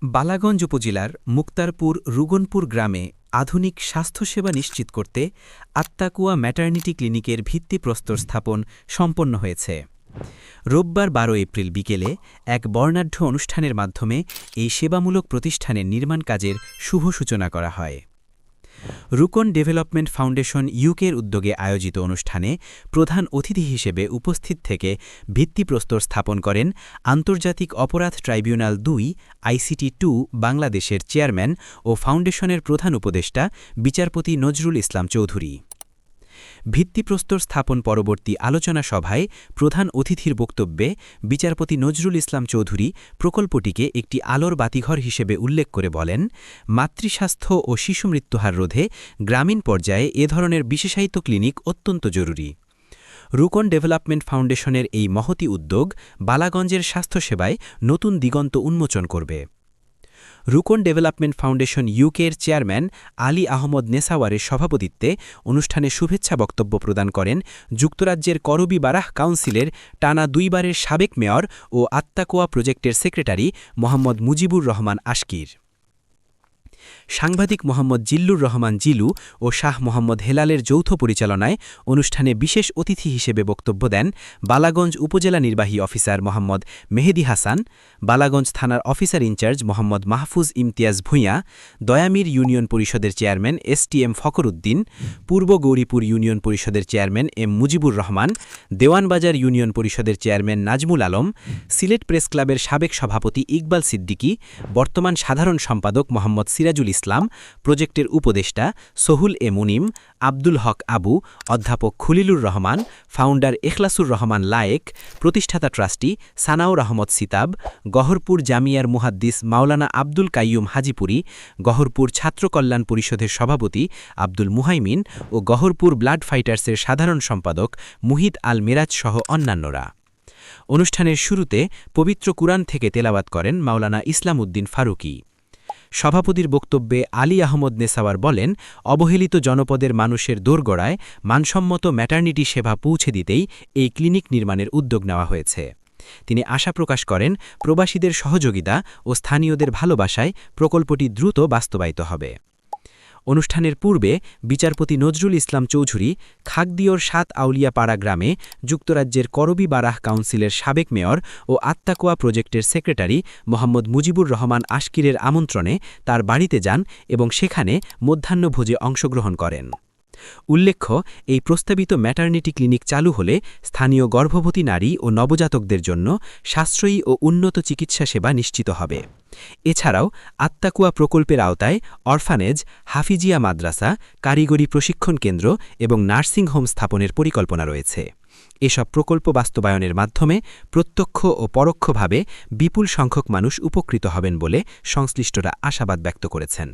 বালাগঞ্জ উপজেলার মুক্তারপুর রুগনপুর গ্রামে আধুনিক স্বাস্থ্যসেবা নিশ্চিত করতে আত্মাকুয়া ম্যাটারনিটি ক্লিনিকের ভিত্তিপ্রস্তর স্থাপন সম্পন্ন হয়েছে। রোববার ১২ এপ্রিল বিকেলে এক বর্ণাঢ্য অনুষ্ঠানের মাধ্যমে এই সেবামূলক প্রতিষ্ঠানের নির্মাণ কাজের শুভ সূচনা করা হয়। রুকন ডেভেলপমেন্ট ফাউন্ডেশন ইউকের উদ্যোগে আয়োজিত অনুষ্ঠানে প্রধান অতিথি হিসেবে উপস্থিত থেকে ভিত্তিপ্রস্তর স্থাপন করেন আন্তর্জাতিক অপরাধ ট্রাইব্যুনাল ২ আইসিটি ২ বাংলাদেশের চেয়ারম্যান ও ফাউন্ডেশনের প্রধান উপদেষ্টা বিচারপতি নজরুল ইসলাম চৌধুরী। ভিত্তিপ্রস্তর স্থাপন পরবর্তী আলোচনা সভায় প্রধান অতিথির বক্তব্যে বিচারপতি নজরুল ইসলাম চৌধুরী প্রকল্পটিকে একটি আলোর বাতিঘর হিসেবে উল্লেখ করে বলেন, মাতৃস্বাস্থ্য ও শিশু মৃত্যুহার রোধে গ্রামীণ পর্যায়ে এ ধরনের বিশেষায়িত ক্লিনিক অত্যন্ত জরুরি। রুকন ডেভেলপমেন্ট ফাউন্ডেশনের এই মহতী উদ্যোগ বালাগঞ্জের স্বাস্থ্যসেবায় নতুন দিগন্ত উন্মোচন করবে। রুকন ডেভেলপমেন্ট ফাউন্ডেশন ইউকের চেয়ারম্যান আলী আহমদ নেসাওয়ারের সভাপতিত্বে অনুষ্ঠানে শুভেচ্ছা বক্তব্য প্রদান করেন যুক্তরাজ্যের করবি বারাহ কাউন্সিলের টানা ২ বারের সাবেক মেয়র ও আত্মাকুয়া প্রজেক্টের সেক্রেটারি মোহাম্মদ মুজিবুর রহমান আশকির। সাংবাদিক মোহাম্মদ জিল্লুর রহমান জিলু ও শাহ মোহাম্মদ হেলালের যৌথ পরিচালনায় অনুষ্ঠানে বিশেষ অতিথি হিসেবে বক্তব্য দেন বালাগঞ্জ উপজেলা নির্বাহী অফিসার মোহাম্মদ মেহেদি হাসান, বালাগঞ্জ থানার officer in charge Mohammad Mahfuz Imtiaz Bhuiyan, Dayamir union পরিষদের চেয়ারম্যান এসটিএম ফখর উদ্দিন, পূর্ব গৌরীপুর ইউনিয়ন পরিষদের chairman M Mujibur Rahman, Dewanbazar union পরিষদের চেয়ারম্যান নাজমুল আলম, সিলেট প্রেস ক্লাবের সাবেক সভাপতি ইকবাল সিদ্দিকী, বর্তমান সাধারণ সম্পাদক মোহাম্মদ সিরাজুল ইসলাম, প্রজেক্টের উপদেষ্টা সোহুল এ মুনিম, আব্দুল হক আবু, অধ্যাপক খলিলুর রহমান, ফাউন্ডার এখলাসুর রহমান লায়েক, প্রতিষ্ঠাতা ট্রাস্টি সানাউর আহমদ সিতাব, গহরপুর জামিয়ার মুহাদ্দিস মাওলানা আব্দুল কাইয়ুম হাজিপুরি, গহরপুর ছাত্র কল্যাণ পরিষদের সভাপতি আব্দুল মুহাইমিন ও গহরপুর ব্লাড ফাইটার্সের সাধারণ সম্পাদক মুহিত আল মেরাজ সহ অন্যান্যরা। অনুষ্ঠানের শুরুতে পবিত্র কুরআন থেকে তেলাওয়াত করেন মাওলানা ইসলাম উদ্দিন ফারুকী। সভাপতির বক্তব্যে আলী আহমদ নেসাওয়ার বলেন, অবহেলিত জনপদের মানুষের দোরগোড়ায় মানসম্মত ম্যাটারনিটি সেবা পৌঁছে দিতেই এই ক্লিনিক নির্মাণের উদ্যোগ নেওয়া হয়েছে। তিনি আশা প্রকাশ করেন, প্রবাসীদের সহযোগিতা ও স্থানীয়দের ভালোবাসায় প্রকল্পটি দ্রুত বাস্তবায়িত হবে। অনুষ্ঠানের পূর্বে বিচারপতি নজরুল ইসলাম চৌধুরী খাগদিওর ৭ আউলিয়াপাড়া গ্রামে যুক্তরাজ্যের করবি বারাহ কাউন্সিলের সাবেক মেয়র ও আত্মাকুয়া প্রজেক্টের সেক্রেটারি মোহাম্মদ মুজিবুর রহমান আশকিরের আমন্ত্রণে তার বাড়িতে যান এবং সেখানে মধ্যাহ্নভোজে অংশগ্রহণ করেন। উল্লেখ্য, এই প্রস্তাবিত ম্যাটারনিটি ক্লিনিক চালু হলে স্থানীয় গর্ভবতী নারী ও নবজাতকদের জন্য সাশ্রয়ী ও উন্নত চিকিৎসা সেবা নিশ্চিত হবে। এছাড়াও আত্মাকুয়া প্রকল্পের আওতায় অরফানেজ, হাফিজিয়া মাদ্রাসা, কারিগরি প্রশিক্ষণ কেন্দ্র এবং নার্সিং হোম স্থাপনের পরিকল্পনা রয়েছে। এসব প্রকল্প বাস্তবায়নের মাধ্যমে প্রত্যক্ষ ও পরোক্ষভাবে বিপুল সংখ্যক মানুষ উপকৃত হবেন বলে সংশ্লিষ্টরা আশাবাদ ব্যক্ত করেছেন।